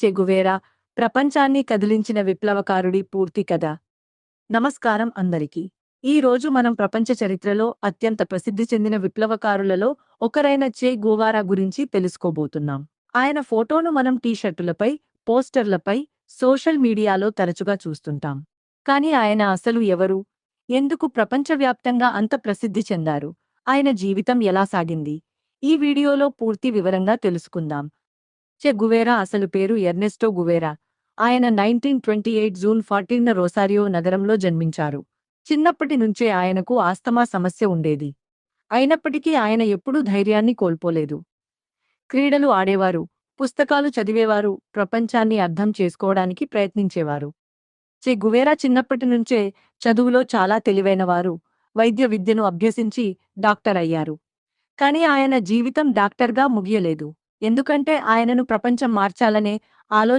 చెగువేరా ప్రపంచాన్ని కదిలించిన విప్లవకారుడి పూర్తి కథ. నమస్కారం అందరికీ. ఈ రోజు మనం ప్రపంచ చరిత్రలో అత్యంత ప్రసిద్ధి చెందిన విప్లవకారులలో ఒకరైన చే గువారా గురించి తెలుసుకోబోతున్నాం. ఆయన ఫోటోను మనం టీ-షర్టులపై, పోస్టర్లపై, సోషల్ మీడియాలో తరచుగా చూస్తుంటాం. కానీ ఆయన అసలు ఎవరు? ఎందుకు ప్రపంచవ్యాప్తంగా అంత ప్రసిద్ధి చెందారు? ఆయన జీవితం ఎలా సాగింది? ఈ వీడియోలో పూర్తి వివరంగా తెలుసుకుందాం. చె గువేరా అసలు పేరు ఎర్నెస్టో గువేరా. ఆయన 1928 జూన్ 14న రోసారియో నగరంలో జన్మించారు. చిన్నప్పటి నుంచే ఆయనకు ఆస్తమా సమస్య ఉండేది. అయినప్పటికీ ఆయన ఎప్పుడూ ధైర్యాన్ని కోల్పోలేదు. క్రీడలు ఆడేవారు, పుస్తకాలు చదివేవారు, ప్రపంచాన్ని అర్థం చేసుకోవడానికి ప్రయత్నించేవారు. చె గువేరా చిన్నప్పటి నుంచే చదువులో చాలా తెలివైనవారు. వైద్య విద్యను అభ్యసించి డాక్టర్ అయ్యారు. కానీ ఆయన జీవితం డాక్టర్గా ముగియలేదు. ఎందుకంటే ఆయనను ప్రపంచం మార్చాలనే ఆలోచన